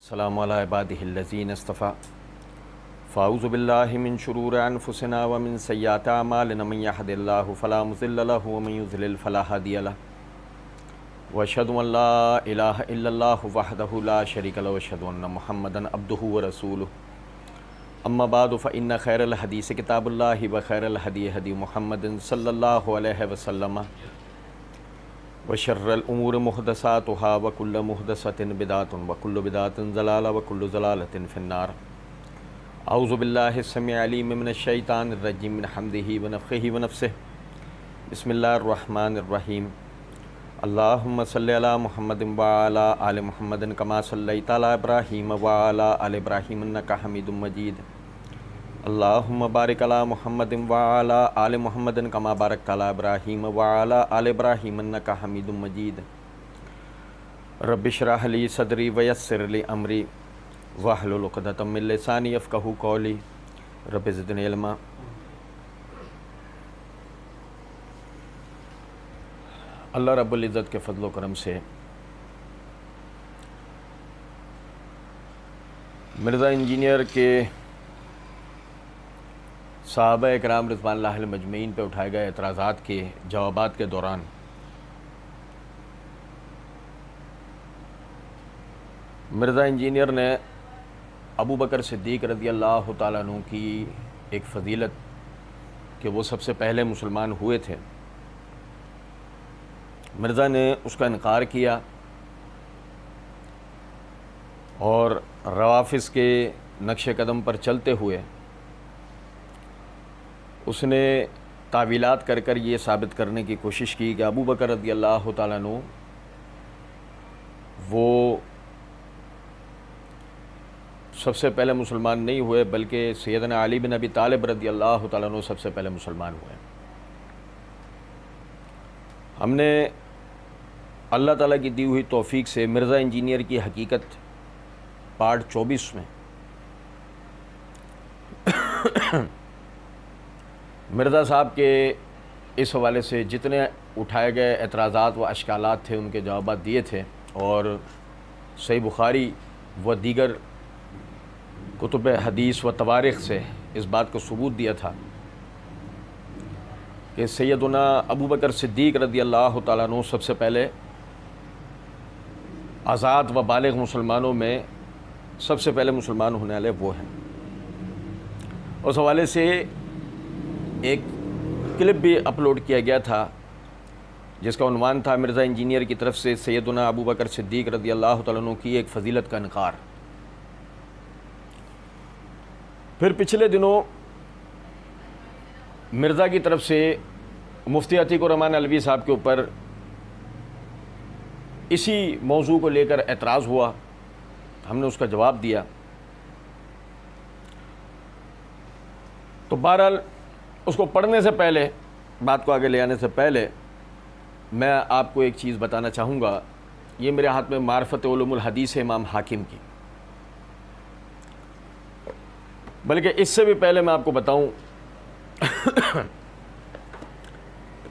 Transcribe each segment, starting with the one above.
السلام علی عبادہ الذین اصطفیٰ فاعوذ باللہ من شرور انفسنا ومن سیئات اعمالنا من یہد اللہ فلا مضل لہ ومن یضلل فلا ہادی لہ واشہد ان لا الہ الا اللہ وحدہ لا شریک لہ واشہد ان محمدا عبدہ ورسولہ اما بعد فإن خیر الحدیث کتاب اللہ وخیر الہدی ہدی محمد صلی اللہ علیہ وسلم وشر الامور محدثاتها وكل محدثة بدعة وكل بدعة ضلالة وكل ضلالة في النار اعوذ باللہ السمیع العلیم من الشیطان الرجیم من حمدہ ونفخہ ونفثہ بسم اللہ الرحمن الرحیم اللہم صلی علی محمد وعلی آل محمد کما صلیت علی ابراہیم وعلی آل ابراہیم انک حمید مجید اللہم بارک علی محمد وعلی آل محمد کما بارکت علی ابراہیم وعلی آل ابراہیم انک حمید مجید رب اشرح لی صدری ویسر لی امری واحلل عقدۃ من لسانی یفقہوا قولی رب زدنی علما۔ اللہ رب العزت کے فضل و کرم سے مرزا انجینئر کے صحابہ اکرام رضوان اللہ علیہم مجمعین پہ اٹھائے گئے اعتراضات کے جوابات کے دوران مرزا انجینئر نے ابو بکر صدیق رضی اللہ تعالیٰ عنہ کی ایک فضیلت کہ وہ سب سے پہلے مسلمان ہوئے تھے، مرزا نے اس کا انکار کیا اور روافض کے نقش قدم پر چلتے ہوئے اس نے تعویلات کر کر یہ ثابت کرنے کی کوشش کی کہ ابو بکر رضی اللہ تعالیٰ عنہ وہ سب سے پہلے مسلمان نہیں ہوئے بلکہ سیدنا علی بن ابی طالب رضی اللہ تعالیٰ عنہ سب سے پہلے مسلمان ہوئے۔ ہم نے اللہ تعالیٰ کی دی ہوئی توفیق سے مرزا انجینئر کی حقیقت پارٹ 24 میں مرزا صاحب کے اس حوالے سے جتنے اٹھائے گئے اعتراضات و اشکالات تھے ان کے جوابات دیے تھے، اور صحیح بخاری و دیگر کتب حدیث و تواریخ سے اس بات کو ثبوت دیا تھا کہ سیدنا ابو بکر صدیق رضی اللہ تعالیٰ عنہ سب سے پہلے آزاد و بالغ مسلمانوں میں سب سے پہلے مسلمان ہونے والے وہ ہیں۔ اس حوالے سے ایک کلپ بھی اپلوڈ کیا گیا تھا جس کا عنوان تھا مرزا انجینئر کی طرف سے سیدنا ابو بکر صدیق رضی اللہ تعالیٰ عنہ کی ایک فضیلت کا انکار۔ پھر پچھلے دنوں مرزا کی طرف سے مفتی عتیق الرحمن علوی صاحب کے اوپر اسی موضوع کو لے کر اعتراض ہوا، ہم نے اس کا جواب دیا۔ تو بہرحال اس کو پڑھنے سے پہلے، بات کو آگے لے آنے سے پہلے میں آپ کو ایک چیز بتانا چاہوں گا۔ یہ میرے ہاتھ میں معرفت علوم الحدیث ہے امام حاکم کی، بلکہ اس سے بھی پہلے میں آپ کو بتاؤں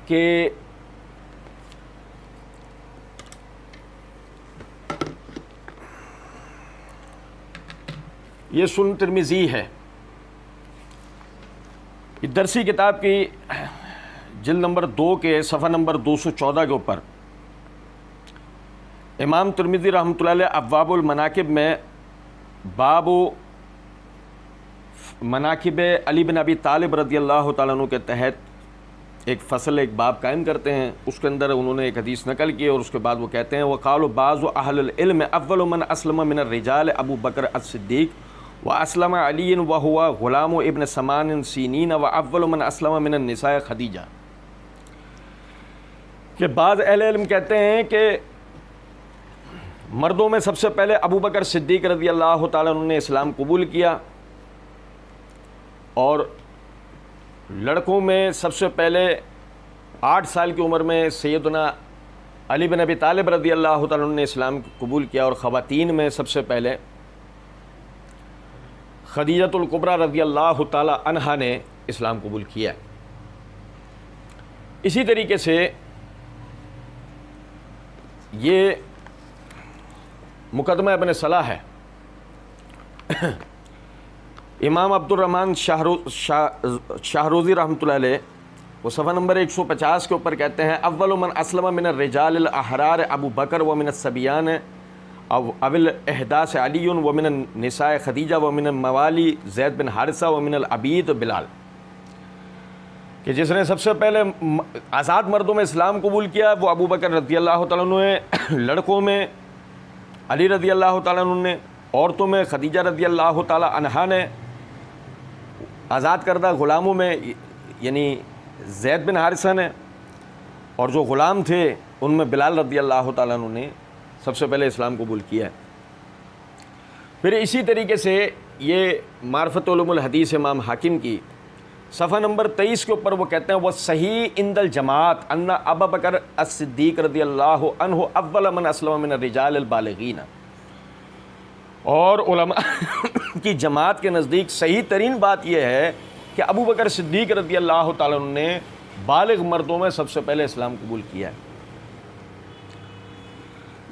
کہ یہ سنن ترمذی ہے، یہ درسی کتاب کی جلد نمبر 2 کے صفحہ نمبر 214 کے اوپر امام ترمذی رحمۃ اللہ علیہ ابواب المناقب میں باب مناقب علی بن ابی طالب رضی اللہ تعالیٰ عنہ کے تحت ایک فصل، ایک باب قائم کرتے ہیں۔ اس کے اندر انہوں نے ایک حدیث نقل کی اور اس کے بعد وہ کہتے ہیں وقالوا بعض اہل العلم اول من اسلم من الرجال ابو بکر الصدیق واسلم علی وهو غلام ابن 8 سنین واول من اسلم من النساء خدیجہ، کہ بعض اہل علم کہتے ہیں کہ مردوں میں سب سے پہلے ابو بکر صدیق رضی اللہ تعالیٰ عنہ نے اسلام قبول کیا، اور لڑکوں میں سب سے پہلے 8 سال کی عمر میں سیدنا علی بن ابی طالب رضی اللہ تعالیٰ عنہ نے اسلام قبول کیا، اور خواتین میں سب سے پہلے خدیجۃ الکبریٰ رضی اللہ تعالیٰ عنہا نے اسلام قبول کیا۔ اسی طریقے سے یہ مقدمہ ابن صلاح ہے امام عبدالرحمن شاہروزی رحمۃ اللہ علیہ وہ صفحہ نمبر 150 کے اوپر کہتے ہیں اول من اسلم من الرجال الاحرار ابو بکر و من الصبیان اول احداث علی و من النساء خدیجہ و من الموالی زید بن حارثہ و من العبید بلال، کہ جس نے سب سے پہلے آزاد مردوں میں اسلام قبول کیا وہ ابو بکر رضی اللہ تعالیٰ عنہ نے، لڑکوں میں علی رضی اللہ تعالیٰ عنہ نے، عورتوں میں خدیجہ رضی اللہ تعالیٰ عنہا نے، آزاد کردہ غلاموں میں یعنی زید بن حارثہ نے، اور جو غلام تھے ان میں بلال رضی اللہ تعالیٰ عنہ نے سب سے پہلے اسلام قبول کیا ہے۔ پھر اسی طریقے سے یہ معرفت علوم الحدیث امام حاکم کی صفحہ نمبر 23 کے اوپر وہ کہتے ہیں وہ صحیح عند الجماعت ان ابا بکر الصدیق رضی اللہ عنہ اول من اسلم من الرجال البالغین، اور علماء کی جماعت کے نزدیک صحیح ترین بات یہ ہے کہ ابو بکر صدیق رضی اللہ تعالیٰ عنہ نے بالغ مردوں میں سب سے پہلے اسلام قبول کیا ہے۔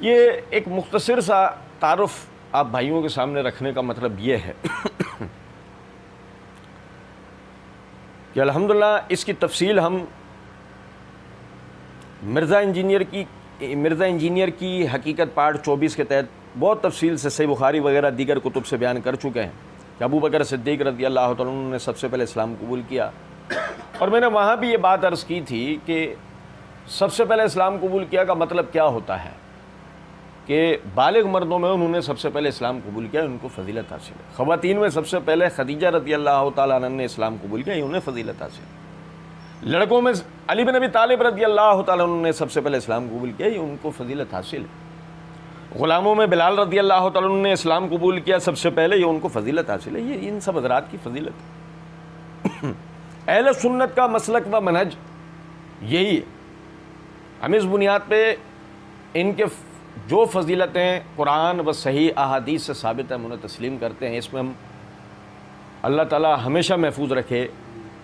یہ ایک مختصر سا تعارف آپ بھائیوں کے سامنے رکھنے کا مطلب یہ ہے کہ الحمدللہ اس کی تفصیل ہم مرزا انجینئر کی حقیقت پارٹ 24 کے تحت بہت تفصیل سے صحیح بخاری وغیرہ دیگر کتب سے بیان کر چکے ہیں کہ ابو بکر صدیق رضی اللہ تعالیٰ عنہ نے سب سے پہلے اسلام قبول کیا، اور میں نے وہاں بھی یہ بات عرض کی تھی کہ سب سے پہلے اسلام قبول کیا کا مطلب کیا ہوتا ہے کہ بالغ مردوں میں انہوں نے سب سے پہلے اسلام قبول کیا، ان کو فضیلت حاصل ہے۔ خواتین میں سب سے پہلے خدیجہ رضی اللہ تعالیٰ عنہ نے اسلام قبول کیا، انہیں فضیلت حاصل ہے۔ لڑکوں میں علی بن ابی طالب رضی اللہ تعالیٰ عنہ نے سب سے پہلے اسلام قبول کیا، ان کو فضیلت حاصل ہے۔ غلاموں میں بلال رضی اللہ تعالیٰ عنہ نے اسلام قبول کیا سب سے پہلے، یہ ان کو فضیلت حاصل ہے۔ یہ ان سب حضرات کی فضیلت ہے۔ اہل سنت کا مسلک و منہج یہی ہے۔ ہم اس بنیاد پہ ان کے جو فضیلتیں قرآن و صحیح احادیث سے ثابت ہیں انہیں تسلیم کرتے ہیں۔ اس میں ہم اللہ تعالیٰ ہمیشہ محفوظ رکھے،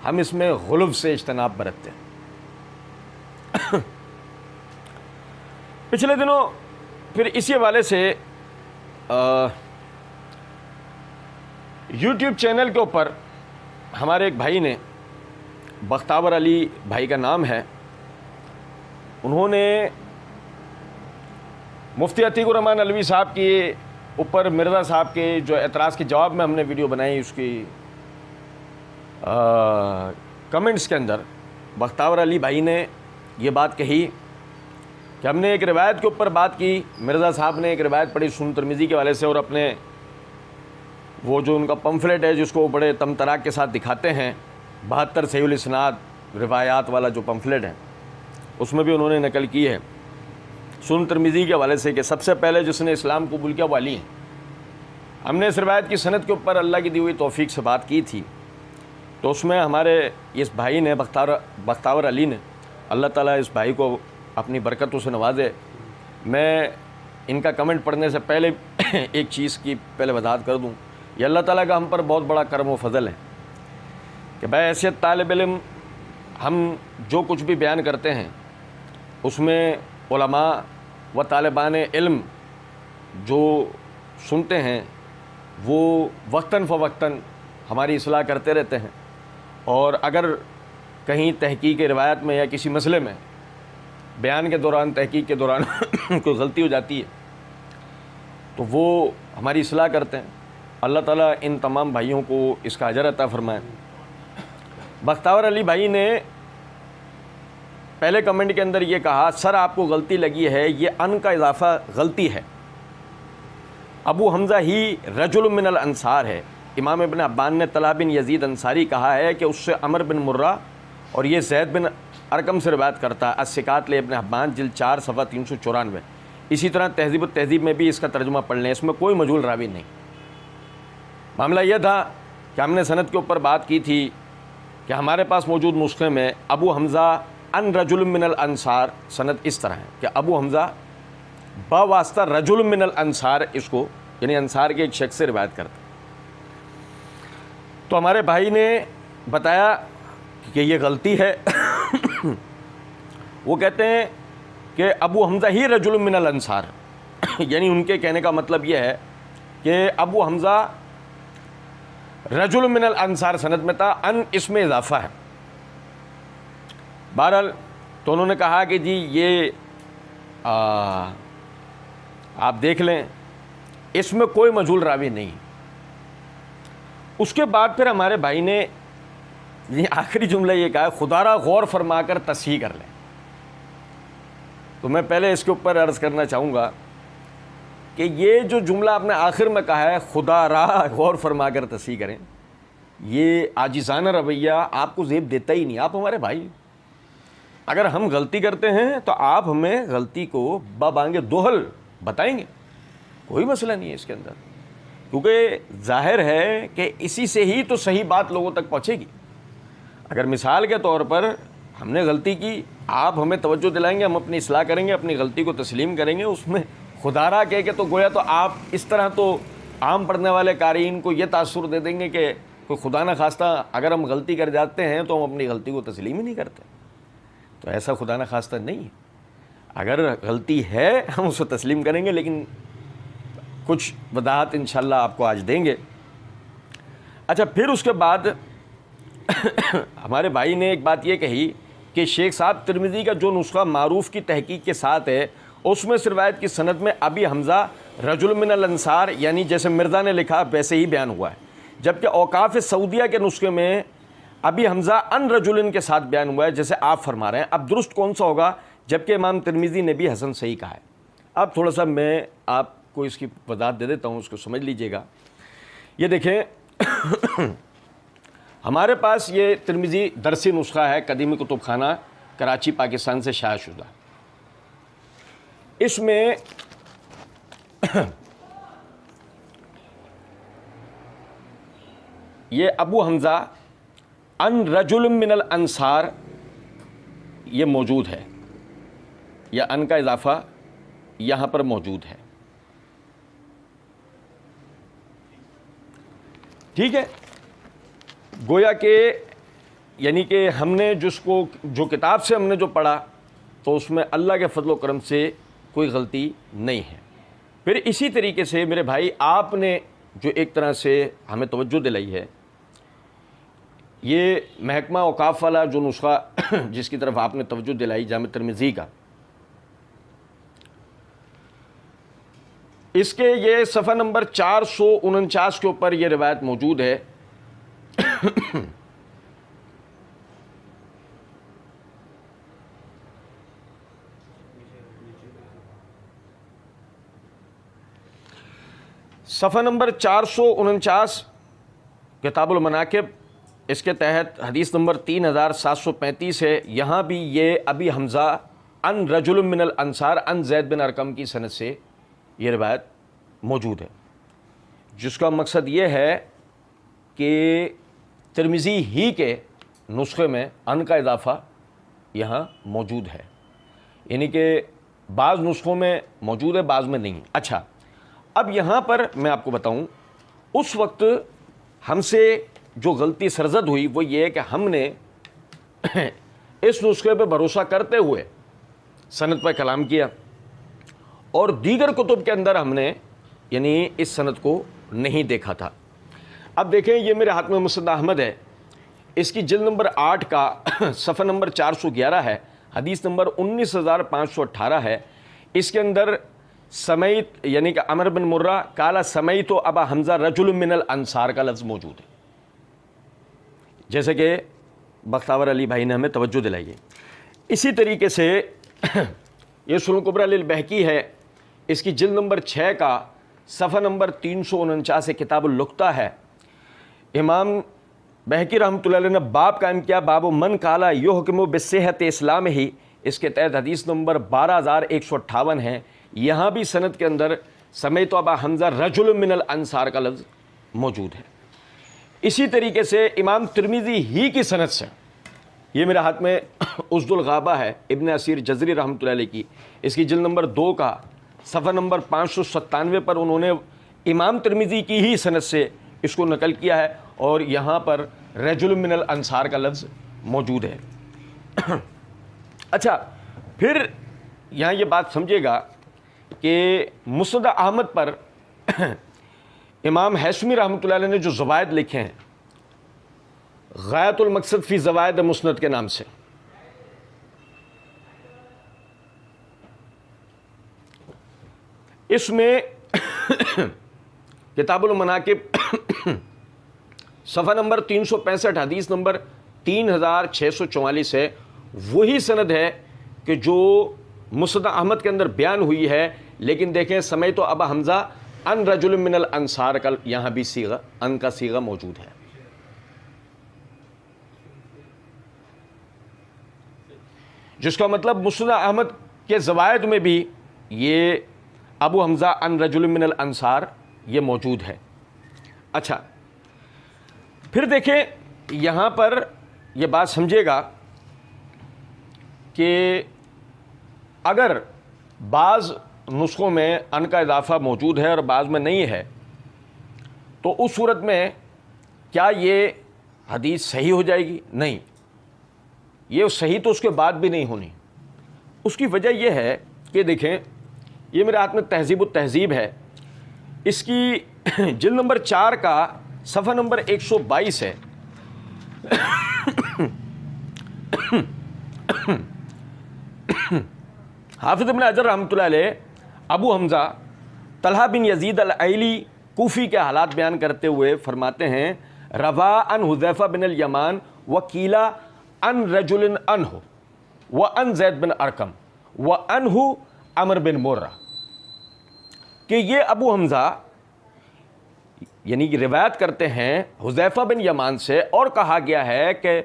ہم اس میں غلو سے اجتناب برتتے ہیں۔ پچھلے دنوں پھر اسی حوالے سے یوٹیوب چینل کے اوپر ہمارے ایک بھائی نے، بختاور علی بھائی کا نام ہے، انہوں نے مفتی عتیق الرحمن علوی صاحب کے اوپر مرزا صاحب کے جو اعتراض کے جواب میں ہم نے ویڈیو بنائی، اس کی کمنٹس کے اندر بختاور علی بھائی نے یہ بات کہی کہ ہم نے ایک روایت کے اوپر بات کی، مرزا صاحب نے ایک روایت پڑھی سنن ترمذی کے حوالے سے، اور اپنے وہ جو ان کا پمفلٹ ہے جس کو وہ بڑے تمطراق کے ساتھ دکھاتے ہیں 72 صحیح الاسناد روایات والا جو پمفلٹ ہے، اس میں بھی انہوں نے نقل کی ہے سنن ترمذی کے حوالے سے کہ سب سے پہلے جس نے اسلام قبول کیا وہ علی ہیں۔ ہم نے اس روایت کی سند کے اوپر اللہ کی دی ہوئی توفیق سے بات کی تھی، تو اس میں ہمارے اس بھائی نے بختاور علی نے، اللہ تعالیٰ اس بھائی کو اپنی برکتوں سے نوازے۔ میں ان کا کمنٹ پڑھنے سے پہلے ایک چیز کی پہلے وضاحت کر دوں، یہ اللہ تعالیٰ کا ہم پر بہت بڑا کرم و فضل ہے کہ بحیثیت طالب علم ہم جو کچھ بھی بیان کرتے ہیں اس میں علماء و طالبان علم جو سنتے ہیں وہ وقتاً فوقتاً ہماری اصلاح کرتے رہتے ہیں، اور اگر کہیں تحقیق روایت میں یا کسی مسئلے میں بیان کے دوران، تحقیق کے دوران کوئی غلطی ہو جاتی ہے تو وہ ہماری اصلاح کرتے ہیں۔ اللہ تعالیٰ ان تمام بھائیوں کو اس کا اجر عطا فرمائے۔ بختاور علی بھائی نے پہلے کمنٹ کے اندر یہ کہا، سر آپ کو غلطی لگی ہے، یہ ان کا اضافہ غلطی ہے، ابو حمزہ ہی رجل من الانصار ہے۔ امام ابن حبان نے طلحہ بن یزید انصاری کہا ہے کہ اس سے عمر بن مرہ اور یہ زید بن ارقم سے روایت کرتا ہے، الثقات لابن حبان جلد 4 صفحہ 394۔ اسی طرح تہذیب التہذیب میں بھی اس کا ترجمہ پڑھ لیں، اس میں کوئی مجہول راوی نہیں۔ معاملہ یہ تھا کہ ہم نے سند کے اوپر بات کی تھی کہ ہمارے پاس موجود نسخے میں ابو حمزہ ان رجل من الانصار سند اس طرح ہے کہ ابو حمزہ بواسطہ رجل من الانصار، اس کو یعنی انصار کے ایک شخص سے روایت کرتا۔ تو ہمارے بھائی نے بتایا کہ یہ غلطی ہے۔ وہ کہتے ہیں کہ ابو حمزہ ہی رجل من الانصار، یعنی ان کے کہنے کا مطلب یہ ہے کہ ابو حمزہ رجل من الانصار سند میں تھا، ان اس میں اضافہ ہے۔ بہرحال تو انہوں نے کہا کہ جی یہ آپ دیکھ لیں، اس میں کوئی مجہول راوی نہیں۔ اس کے بعد پھر ہمارے بھائی نے یہ آخری جملہ یہ کہا، خدا را غور فرما کر تصحیح کر لیں۔ تو میں پہلے اس کے اوپر عرض کرنا چاہوں گا کہ یہ جو جملہ آپ نے آخر میں کہا ہے، خدا را غور فرما کر تصحیح کریں، یہ عاجزانہ رویہ آپ کو زیب دیتا ہی نہیں۔ آپ ہمارے بھائی، اگر ہم غلطی کرتے ہیں تو آپ ہمیں غلطی کو ببانگ دوہل بتائیں گے، کوئی مسئلہ نہیں ہے اس کے اندر، کیونکہ ظاہر ہے کہ اسی سے ہی تو صحیح بات لوگوں تک پہنچے گی۔ اگر مثال کے طور پر ہم نے غلطی کی، آپ ہمیں توجہ دلائیں گے، ہم اپنی اصلاح کریں گے، اپنی غلطی کو تسلیم کریں گے، اس میں خدا را کہہ کے تو گویا تو آپ اس طرح تو عام پڑھنے والے قارئین کو یہ تاثر دے دیں گے کہ کوئی خدا نہ خواستہ اگر ہم غلطی کر جاتے ہیں تو ہم اپنی غلطی کو تسلیم ہی نہیں کرتے۔ تو ایسا خدا نہ خواستہ نہیں ہے، اگر غلطی ہے ہم اسے تسلیم کریں گے، لیکن کچھ وضاحت انشاءاللہ آپ کو آج دیں گے۔ اچھا، پھر اس کے بعد ہمارے بھائی نے ایک بات یہ کہی کہ شیخ صاحب ترمذی کا جو نسخہ معروف کی تحقیق کے ساتھ ہے، اس میں اس روایت کی سند میں ابی حمزہ رجل من الانصار، یعنی جیسے مرزا نے لکھا ویسے ہی بیان ہوا ہے، جبکہ اوقاف سعودیہ کے نسخے میں ابی حمزہ ان رجل کے ساتھ بیان ہوا ہے جیسے آپ فرما رہے ہیں۔ اب درست کون سا ہوگا؟ جبکہ امام ترمذی نے بھی حسن صحیح کہا ہے۔ اب تھوڑا سا میں آپ کو اس کی وضاحت دے دیتا ہوں، اس کو سمجھ لیجئے گا۔ یہ دیکھیں، ہمارے پاس یہ ترمذی درسی نسخہ ہے، قدیمی کتب خانہ کراچی پاکستان سے شائع شدہ۔ اس میں یہ ابو حمزہ ان رجل من الانصار یہ موجود ہے، یا ان کا اضافہ یہاں پر موجود ہے، ٹھیک ہے۔ گویا کہ یعنی کہ ہم نے جو کتاب سے ہم نے جو پڑھا تو اس میں اللہ کے فضل و کرم سے کوئی غلطی نہیں ہے۔ پھر اسی طریقے سے میرے بھائی آپ نے جو ایک طرح سے ہمیں توجہ دلائی ہے، یہ محکمہ اوقاف والا جو نسخہ جس کی طرف آپ نے توجہ دلائی جامع ترمذی کا، اس کے یہ صفحہ نمبر 449 کے اوپر یہ روایت موجود ہے۔ صفحہ نمبر 449 کتاب المناقب، اس کے تحت حدیث نمبر 3735 ہے۔ یہاں بھی یہ ابی حمزہ ان رجل من الانصار ان زید بن ارقم کی سند سے یہ روایت موجود ہے، جس کا مقصد یہ ہے کہ ترمذی ہی کے نسخے میں ان کا اضافہ یہاں موجود ہے، یعنی کہ بعض نسخوں میں موجود ہے، بعض میں نہیں۔ اچھا، اب یہاں پر میں آپ کو بتاؤں، اس وقت ہم سے جو غلطی سرزد ہوئی وہ یہ ہے کہ ہم نے اس نسخے پہ بھروسہ کرتے ہوئے سند پر کلام کیا، اور دیگر کتب کے اندر ہم نے یعنی اس سند کو نہیں دیکھا تھا۔ اب دیکھیں، یہ میرے ہاتھ میں مسند احمد ہے، اس کی جلد نمبر 8 کا صفحہ نمبر 411 ہے، حدیث نمبر 19518 ہے۔ اس کے اندر سمیت یعنی کہ عمر بن مرہ قال سمیت ابا حمزہ رجل من الانصار کا لفظ موجود ہے، جیسے کہ بختاور علی بھائی نے ہمیں توجہ دلائی ہے۔ اسی طریقے سے یہ سنن کبریٰ للبہقی ہے، اس کی جلد نمبر 6 کا صفحہ نمبر 349 کتاب اللقطہ ہے۔ امام بہقی رحمۃ اللہ علیہ نے باب قائم کیا، باب من قال یحکم بصحت اسلام ہی، اس کے تحت حدیث نمبر 12158 ہے۔ یہاں بھی سند کے اندر سمیت ابا حمزہ رجل من الانصار کا لفظ موجود ہے۔ اسی طریقے سے امام ترمذی ہی کی سند سے، یہ میرے ہاتھ میں اسد الغابہ ہے ابن اسیر جزری رحمۃ اللہ علیہ کی، اس کی جلد نمبر 2 کا صفحہ نمبر 597 پر انہوں نے امام ترمذی کی ہی سند سے اس کو نقل کیا ہے، اور یہاں پر رجل من الانصار کا لفظ موجود ہے۔ اچھا، پھر یہاں یہ بات سمجھے گا کہ مسند احمد پر امام حیثمی رحمۃ اللہ علیہ نے جو زوائد لکھے ہیں غایۃ المقصد فی زوائد مسند کے نام سے، اس میں کتاب المناقب صفحہ نمبر 365 حدیث نمبر 3644 ہے، وہی سند ہے کہ جو مسند احمد کے اندر بیان ہوئی ہے، لیکن دیکھیں سمیت ابا حمزہ ان رجل من الانصار کا یہاں بھی صیغہ ان کا صیغہ موجود ہے۔ جس کا مطلب مسند احمد کے زوائد میں بھی یہ ابو حمزہ ان رجل من الانصار یہ موجود ہے۔ اچھا پھر دیکھیں یہاں پر یہ بات سمجھے گا کہ اگر بعض نسخوں میں ان کا اضافہ موجود ہے اور بعض میں نہیں ہے، تو اس صورت میں کیا یہ حدیث صحیح ہو جائے گی؟ نہیں، یہ صحیح تو اس کے بعد بھی نہیں ہونی۔ اس کی وجہ یہ ہے کہ دیکھیں یہ میرے ہاتھ میں تہذیب التہذیب ہے، اس کی جلد نمبر 4 کا صفحہ نمبر 122 ہے۔ حافظ ابن حجر رحمۃ اللہ علیہ ابو حمزہ طلحہ بن یزید العیلی کوفی کے حالات بیان کرتے ہوئے فرماتے ہیں روا ان حذیفہ بن الیمان وکیلا ان رجل انہ وان زید بن ارقم وانہ عمر بن مرہ، کہ یہ ابو حمزہ یعنی روایت کرتے ہیں حذیفہ بن یمان سے، اور کہا گیا ہے کہ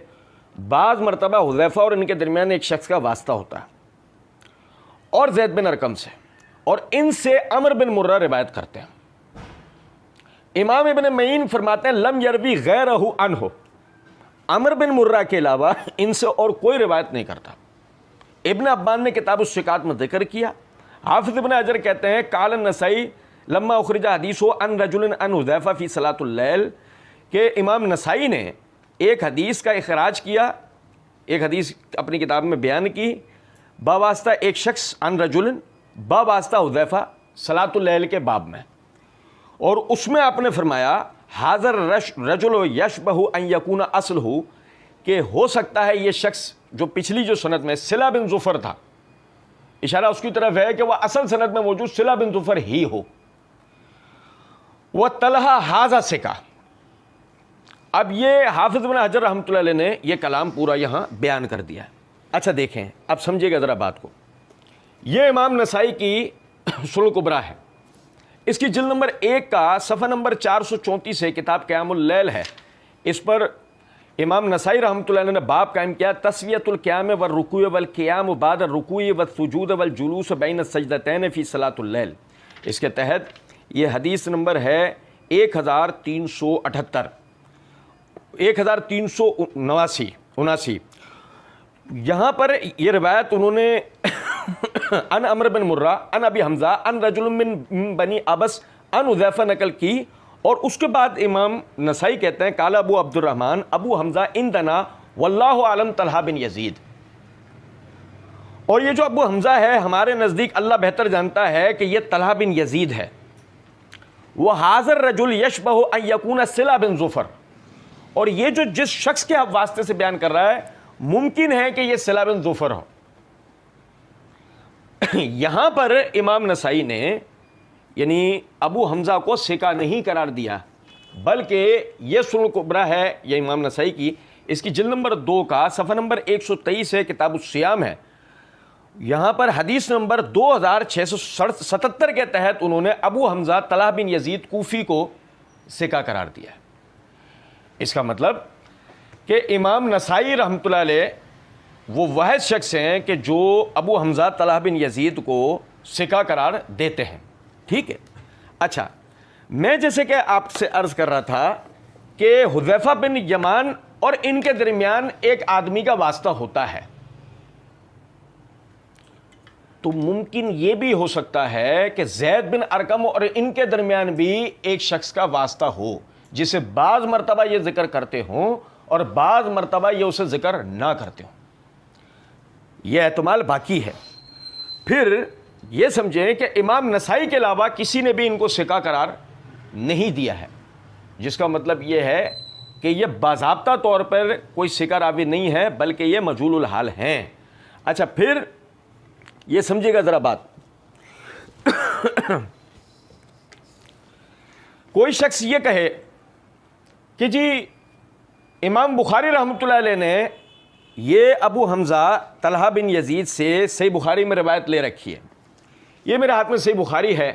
بعض مرتبہ حذیفہ اور ان کے درمیان ایک شخص کا واسطہ ہوتا ہے، اور زید بن ارقم سے، اور ان سے عمر بن مرہ روایت کرتے ہیں۔ امام ابن معین فرماتے ہیں لم یروی غیرہ عنہ، عمر بن مرہ کے علاوہ ان سے اور کوئی روایت نہیں کرتا۔ ابن عبان نے کتاب الثقات میں ذکر کیا۔ حافظ ابن حجر کہتے ہیں قال النسائی لما اخرج حدیث ان رجل ان حذیفہ فی صلاۃ اللیل، کہ امام نسائی نے ایک حدیث کا اخراج کیا، ایک حدیث اپنی کتاب میں بیان کی باواسطہ ایک شخص ان رجل باواسطہ حذیفہ صلاۃ اللیل کے باب میں، اور اس میں آپ نے فرمایا حاضر رجل یشبہ ان یکون اصلہ، کہ ہو سکتا ہے یہ شخص جو پچھلی جو سند میں صلہ بن ظفر تھا، اشارہ اس کی طرف ہے کہ وہ اصل سند میں موجود صلہ بن ظفر ہی ہو۔ وہ طلحہ حاضہ سے کا، اب یہ حافظ بن حجر رحمۃ اللہ علیہ نے یہ کلام پورا یہاں بیان کر دیا ہے۔ اچھا دیکھیں اب سمجھے گا ذرا بات کو، یہ امام نسائی کی سنن کبریٰ ہے، اس کی جلد نمبر 1 کا صفحہ نمبر 434 ہے، کتاب قیام اللیل ہے۔ اس پر امام نسائی رحمۃ اللہ علیہ نے باب قائم کیا تسویۃ القیام والرکوع والقیام بعد الرکوع والسجود والجلوس بین السجدتین فی صلاۃ اللیل۔ اس کے تحت یہ حدیث نمبر ہے 1378 1379۔ یہاں پر یہ روایت انہوں نے ان عمر بن مرہ ان ابی حمزہ ان رجل من بنی ابس ان حذیفہ نقل کی، اور اس کے بعد امام نسائی کہتے ہیں قال ابو عبد الرحمن ابو حمزہ عندنا واللہ عالم طلحہ بن یزید، اور یہ جو ابو حمزہ ہے ہمارے نزدیک اللہ بہتر جانتا ہے کہ یہ طلحہ بن یزید ہے۔ وہ حاضر رجل یشبہ ان یکون صلہ بن ظفر، اور یہ جو جس شخص کے واسطے سے بیان کر رہا ہے ممکن ہے کہ یہ صلہ بن ظفر ہو۔ یہاں پر امام نسائی نے یعنی ابو حمزہ کو ثقہ نہیں قرار دیا، بلکہ یہ سنن کبریٰ ہے یہ امام نسائی کی، اس کی جلد نمبر 2 کا صفحہ نمبر 123 ہے، کتاب الصیام ہے۔ یہاں پر حدیث نمبر 2677 کے تحت انہوں نے ابو حمزہ طلحہ بن یزید کوفی کو ثقہ قرار دیا ہے۔ اس کا مطلب کہ امام نسائی رحمۃ اللہ علیہ وہ واحد شخص ہیں کہ جو ابو حمزہ طلحہ بن یزید کو ثقہ قرار دیتے ہیں، ٹھیک ہے۔ اچھا میں جیسے کہ آپ سے عرض کر رہا تھا کہ حذیفہ بن یمان اور ان کے درمیان ایک آدمی کا واسطہ ہوتا ہے، تو ممکن یہ بھی ہو سکتا ہے کہ زید بن ارقم اور ان کے درمیان بھی ایک شخص کا واسطہ ہو، جسے بعض مرتبہ یہ ذکر کرتے ہوں اور بعض مرتبہ یہ اسے ذکر نہ کرتے ہوں، یہ احتمال باقی ہے۔ پھر یہ سمجھیں کہ امام نسائی کے علاوہ کسی نے بھی ان کو ثقہ قرار نہیں دیا ہے، جس کا مطلب یہ ہے کہ یہ باضابطہ طور پر کوئی ثقہ راوی نہیں ہے بلکہ یہ مجہول الحال ہیں۔ اچھا پھر یہ سمجھے گا ذرا بات، کوئی شخص یہ کہے کہ جی امام بخاری رحمۃ اللہ علیہ نے یہ ابو حمزہ طلحہ بن یزید سے صحیح بخاری میں روایت لے رکھی ہے، یہ میرے ہاتھ میں صحیح بخاری ہے،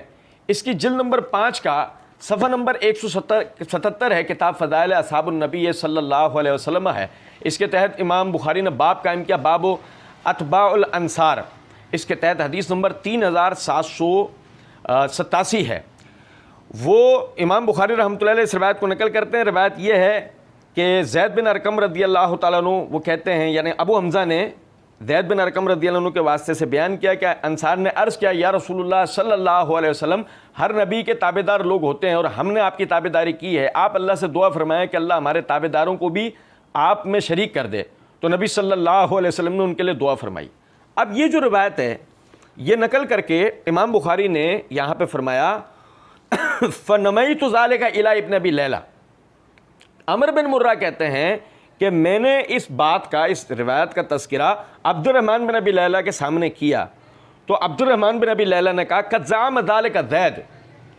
اس کی جلد نمبر 5 کا صفحہ نمبر 177 ہے، کتاب فضائل اصحاب النبی صلی اللہ علیہ وسلم ہے۔ اس کے تحت امام بخاری نے باب قائم کیا، باب اتباع الانصار، اس کے تحت حدیث نمبر 3787 ہے۔ وہ امام بخاری رحمۃ اللہ علیہ اس روایت کو نقل کرتے ہیں۔ روایت یہ ہے کہ زید بن ارقم رضی اللہ تعالیٰ عنہ وہ کہتے ہیں، یعنی ابو حمزہ نے زید بن ارقم رضی اللہ عنہ کے واسطے سے بیان کیا کہ انصار نے عرض کیا، یا رسول اللہ صلی اللہ علیہ وسلم، ہر نبی کے تابع دار لوگ ہوتے ہیں اور ہم نے آپ کی تابع داری کی ہے، آپ اللہ سے دعا فرمائیں کہ اللہ ہمارے تابع داروں کو بھی آپ میں شریک کر دے۔ تو نبی صلی اللہ علیہ وسلم نے ان کے لیے دعا فرمائی۔ اب یہ جو روایت ہے یہ نقل کر کے امام بخاری نے یہاں پہ فرمایا فَنَمَيْتُ ذَلِكَ إِلَىٰ ابن ابی لیلہ، عمر بن مرہ کہتے ہیں کہ میں نے اس بات کا، اس روایت کا تذکرہ عبد الرحمن بن ابی لیلہ کے سامنے کیا، تو عبد الرحمن بن ابی لیلہ نے کہا قَدْ زَعَمَ ذَلِكَ زید،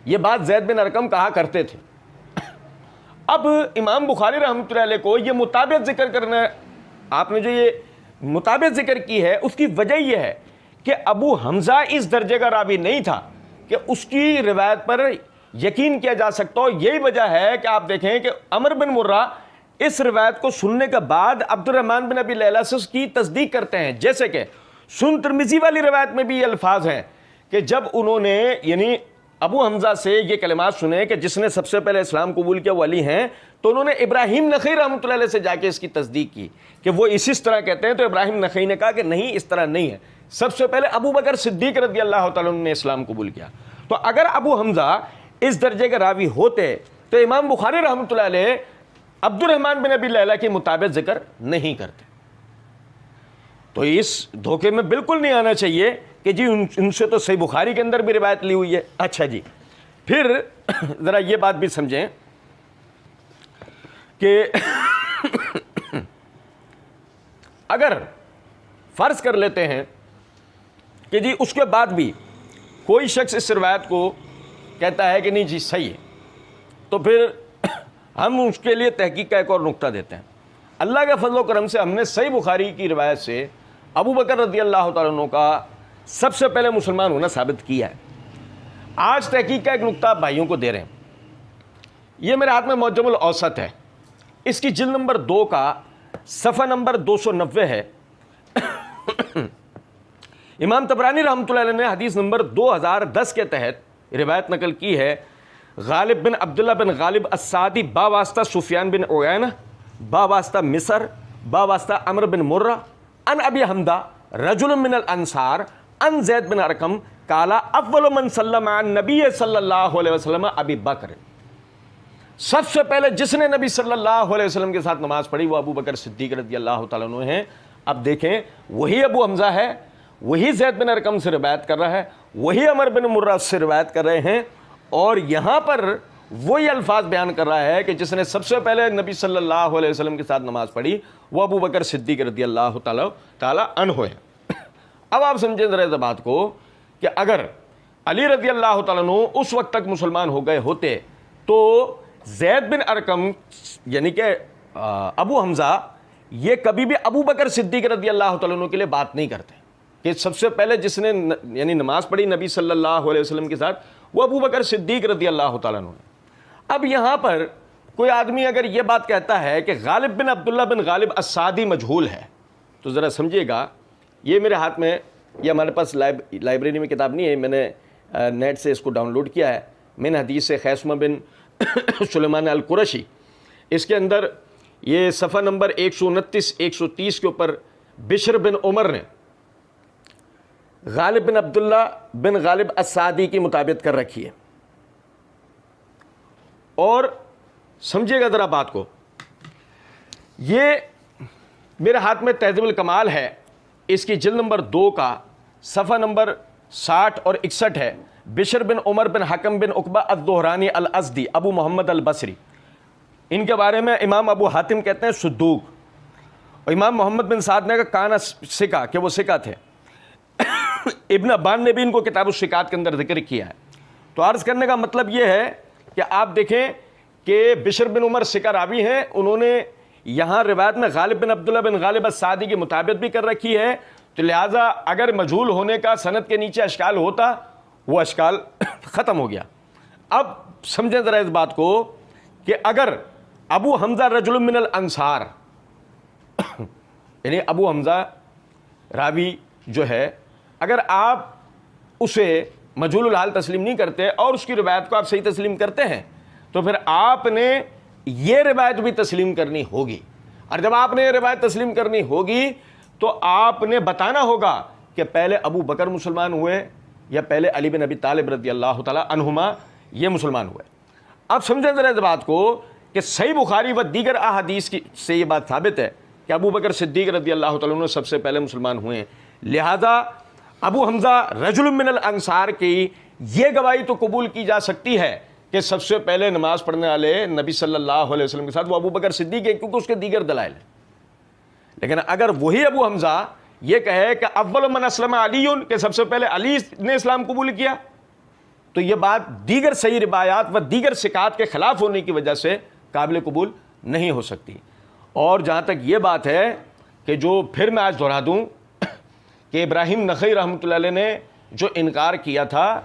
یہ بات زید بن ارقم کہا کرتے تھے۔ اب امام بخاری رحمۃ اللہ علیہ کو یہ مطابعت ذکر کرنا، آپ نے جو یہ مطابعت ذکر کی ہے اس کی وجہ یہ ہے کہ ابو حمزہ اس درجے کا راوی نہیں تھا کہ اس کی روایت پر یقین کیا جا سکتا ہو۔ یہی وجہ ہے کہ آپ دیکھیں کہ عمر بن مرہ اس روایت کو سننے کے بعد عبد الرحمن بن ابی لیلہ سے اس کی تصدیق کرتے ہیں، جیسے کہ سنن ترمذی والی روایت میں بھی یہ الفاظ ہیں کہ جب انہوں نے یعنی ابو حمزہ سے یہ کلمات سنے کہ جس نے سب سے پہلے اسلام قبول کیا وہ علی ہیں، تو انہوں نے ابراہیم نخعی رحمۃ اللہ علیہ سے جا کے اس کی تصدیق کی کہ وہ اسی طرح کہتے ہیں، تو ابراہیم نخعی نے کہا کہ نہیں، اس طرح نہیں ہے، سب سے پہلے ابو بکر صدیق رضی اللہ تعالیٰ عنہ نے اسلام قبول کیا۔ تو اگر ابو حمزہ اس درجے کے راوی ہوتے تو امام بخاری رحمۃ اللہ علیہ عبد الرحمن بن ابی لیلہ کے مطابق ذکر نہیں کرتے۔ تو اس دھوکے میں بالکل نہیں آنا چاہیے کہ جی ان سے تو صحیح بخاری کے اندر بھی روایت لی ہوئی ہے۔ اچھا جی، پھر ذرا یہ بات بھی سمجھیں کہ اگر فرض کر لیتے ہیں کہ جی اس کے بعد بھی کوئی شخص اس روایت کو کہتا ہے کہ نہیں جی صحیح ہے، تو پھر ہم اس کے لیے تحقیق کا ایک اور نقطہ دیتے ہیں۔ اللہ کے فضل و کرم سے ہم نے صحیح بخاری کی روایت سے ابو بکر رضی اللہ تعالیٰ عنہ کا سب سے پہلے مسلمان ہونا ثابت کیا ہے۔ آج تحقیق کا ایک نقطہ بھائیوں کو دے رہے ہیں، یہ میرے ہاتھ میں معجم الاوسط ہے، اس کی جلد نمبر 2 کا صفحہ نمبر 290 ہے۔ امام طبرانی رحمۃ اللہ علیہ نے حدیث نمبر 2010 کے تحت روایت نقل کی ہے، غالب بن عبداللہ بن غالب السعدی باواسطہ سفیان بن عیینہ باواسطہ مصر باواسطہ عمر بن مرہ ان ابی حمدہ رجل من الانصار ان زید بن ارقم قال اول من سلم عن نبی صلی اللہ علیہ وسلم ابی بکر، سب سے پہلے جس نے نبی صلی اللہ علیہ وسلم کے ساتھ نماز پڑھی وہ ابو بکر صدیق رضی اللہ تعالیٰ عنہ ہیں۔ اب دیکھیں وہی ابو حمزہ ہے، وہی زید بن ارقم سے روایت کر رہا ہے، وہی عمر بن مرہ سے روایت کر رہے ہیں، اور یہاں پر وہی الفاظ بیان کر رہا ہے کہ جس نے سب سے پہلے نبی صلی اللہ علیہ وسلم کے ساتھ نماز پڑھی وہ ابو بکر صدیق رضی اللہ تعالیٰ عنہ ہیں۔ اب آپ سمجھیں ذرا اس بات کو کہ اگر علی رضی اللہ تعالیٰ عنہ اس وقت تک مسلمان ہو گئے ہوتے تو زید بن ارقم یعنی کہ ابو حمزہ یہ کبھی بھی ابو بکر صدیق رضی اللہ تعالیٰ عنہ کے لیے بات نہیں کرتے کہ سب سے پہلے جس نے یعنی نماز پڑھی نبی صلی اللہ علیہ وسلم کے ساتھ وہ ابو بکر صدیق رضی اللہ تعالیٰ عنہ۔ اب یہاں پر کوئی آدمی اگر یہ بات کہتا ہے کہ غالب بن عبداللہ بن غالب السعدی مجہول ہے، تو ذرا سمجھیے گا، یہ میرے ہاتھ میں، یہ ہمارے پاس لائبریری میں کتاب نہیں ہے، میں نے نیٹ سے اس کو ڈاؤن لوڈ کیا ہے، میں نے حدیث سے خیثمہ بن سلیمان القرشی، اس کے اندر یہ صفحہ نمبر 129 130 کے اوپر بشر بن عمر نے غالب بن عبداللہ بن غالب السعدی کی مطابقت کر رکھی ہے۔ اور سمجھیے گا ذرا بات کو، یہ میرے ہاتھ میں تہذیب الکمال ہے، اس کی جلد نمبر 2 کا صفحہ نمبر 60 اور 61 ہے، بشر بن عمر بن حکم بن عقبہ الدہرانی الازدی ابو محمد البصری، ان کے بارے میں امام ابو حاتم کہتے ہیں صدوق، اور امام محمد بن سعد نے کہا کانا سکہ، کہ وہ سکہ تھے۔ ابن ابان نے بھی ان کو کتاب الشکات کے اندر ذکر کیا ہے۔ تو عرض کرنے کا مطلب یہ ہے کہ آپ دیکھیں کہ بشر بن عمر سکہ راوی ہیں، انہوں نے یہاں روایت میں غالب بن عبداللہ بن غالب السعدی کی مطابق بھی کر رکھی ہے، تو لہٰذا اگر مجہول ہونے کا سند کے نیچے اشکال ہوتا، وہ اشکال ختم ہو گیا۔ اب سمجھیں ذرا اس بات کو کہ اگر ابو حمزہ رجل من الانصار، یعنی ابو حمزہ راوی جو ہے، اگر آپ اسے مجہول الحال تسلیم نہیں کرتے اور اس کی روایت کو آپ صحیح تسلیم کرتے ہیں، تو پھر آپ نے یہ روایت بھی تسلیم کرنی ہوگی، اور جب آپ نے یہ روایت تسلیم کرنی ہوگی تو آپ نے بتانا ہوگا کہ پہلے ابو بکر مسلمان ہوئے یا پہلے علی بن ابی طالب رضی اللہ تعالی عنہما یہ مسلمان ہوئے۔ اب سمجھیں ذرا اس بات کو کہ صحیح بخاری و دیگر احادیث کی سے یہ بات ثابت ہے کہ ابو بکر صدیق رضی اللہ تعالیٰ عنہ سب سے پہلے مسلمان ہوئے ہیں، لہذا ابو حمزہ رجل من الانصار کی یہ گواہی تو قبول کی جا سکتی ہے کہ سب سے پہلے نماز پڑھنے والے نبی صلی اللہ علیہ وسلم کے ساتھ وہ ابو بکر صدیق ہے، کیونکہ اس کے دیگر دلائل ہیں۔ لیکن اگر وہی ابو حمزہ یہ کہے کہ اول من اسلم علی، کہ سب سے پہلے علی نے اسلام قبول کیا، تو یہ بات دیگر صحیح روایات و دیگر ثقات کے خلاف ہونے کی وجہ سے قابل قبول نہیں ہو سکتی۔ اور جہاں تک یہ بات ہے کہ جو پھر میں آج دہرا دوں کہ ابراہیم نخعی رحمۃ اللہ علیہ نے جو انکار کیا تھا،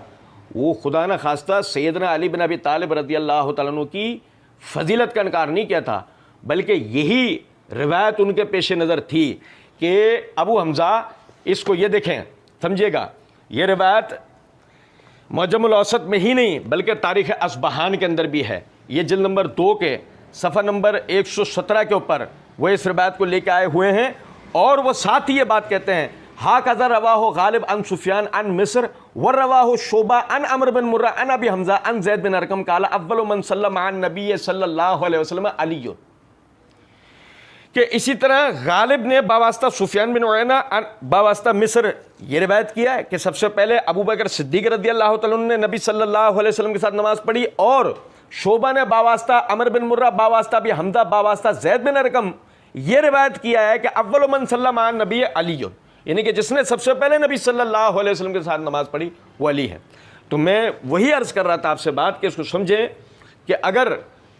وہ خدا نہ خواستہ سیدنا علی بن ابی طالب رضی اللہ تعالیٰ عنہ کی فضیلت کا انکار نہیں کیا تھا، بلکہ یہی روایت ان کے پیش نظر تھی کہ ابو حمزہ، اس کو یہ دیکھیں سمجھیے گا، یہ روایت معجم الاوسط میں ہی نہیں بلکہ تاریخ اصبہان کے اندر بھی ہے، یہ جلد نمبر 2 کے صفحہ نمبر 117 کے اوپر وہ اس روایت کو لے کے آئے ہوئے ہیں، اور وہ ساتھ ہی یہ بات کہتے ہیں ہاکذا رواہ غالب عن سفیان عن مصر ورواہ شعبہ عن عمرو بن مرہ عن ابی حمزہ عن زید بن ارقم قال اول من سلم عن نبی صلی اللہ علیہ وسلم علی، کہ اسی طرح غالب نے باواسطہ سفیان بن عیینہ باواسطہ مصر یہ روایت کیا ہے کہ سب سے پہلے ابو بکر صدیق رضی اللہ تعالیٰ عنہ نے نبی صلی اللہ علیہ وسلم کے ساتھ نماز پڑھی، اور شعبہ نے باواسطہ عمرو بن مرہ باواسطہ ابی حمزہ باواسطہ زید بن ارقم یہ روایت کیا ہے کہ اول من سلم عن نبی علی، یعنی کہ جس نے سب سے پہلے نبی صلی اللہ علیہ وسلم کے ساتھ نماز پڑھی وہ علی ہے۔ تو میں وہی عرض کر رہا تھا آپ سے بات کہ اس کو سمجھیں کہ اگر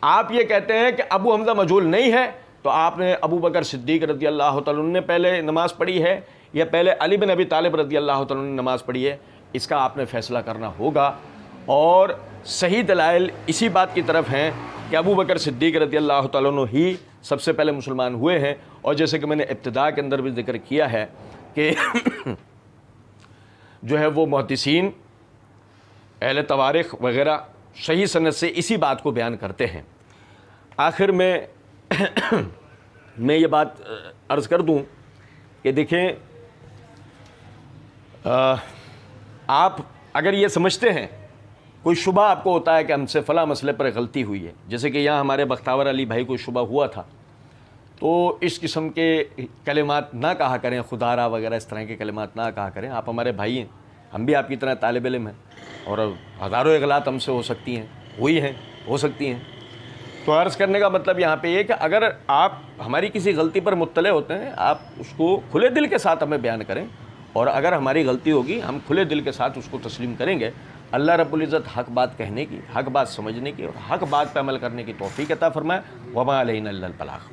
آپ یہ کہتے ہیں کہ ابو حمزہ مجہول نہیں ہے، تو آپ نے ابو بکر صدیق رضی اللہ تعالیٰ عنہ نے پہلے نماز پڑھی ہے یا پہلے علی بن ابی طالب رضی اللہ تعالیٰ عنہ نے نماز پڑھی ہے، اس کا آپ نے فیصلہ کرنا ہوگا۔ اور صحیح دلائل اسی بات کی طرف ہیں کہ ابو بکر صدیق رضی اللہ تعالیٰ عنہ ہی سب سے پہلے مسلمان ہوئے ہیں، اور جیسے کہ میں نے ابتدا کے اندر بھی ذکر کیا ہے کہ جو ہے وہ محدثین اہل تواریخ وغیرہ صحیح سند سے اسی بات کو بیان کرتے ہیں۔ آخر میں میں یہ بات عرض کر دوں کہ دیکھیں، آپ اگر یہ سمجھتے ہیں، کوئی شبہ آپ کو ہوتا ہے کہ ہم سے فلاں مسئلے پر غلطی ہوئی ہے، جیسے کہ یہاں ہمارے بختاور علی بھائی کو شبہ ہوا تھا، تو اس قسم کے کلمات نہ کہا کریں، خدارہ وغیرہ اس طرح کے کلمات نہ کہا کریں۔ آپ ہمارے بھائی ہیں، ہم بھی آپ کی طرح طالب علم ہیں، اور ہزاروں اغلاط ہم سے ہو سکتی ہیں، ہوئی ہیں، ہو سکتی ہیں۔ تو عرض کرنے کا مطلب یہاں پہ یہ کہ اگر آپ ہماری کسی غلطی پر مطلع ہوتے ہیں، آپ اس کو کھلے دل کے ساتھ ہمیں بیان کریں، اور اگر ہماری غلطی ہوگی ہم کھلے دل کے ساتھ اس کو تسلیم کریں گے۔ اللہ رب العزت حق بات کہنے کی، حق بات سمجھنے کی اور حق بات پہ عمل کرنے کی توفیق عطا فرمائے۔ وما علینا الا البلاغ۔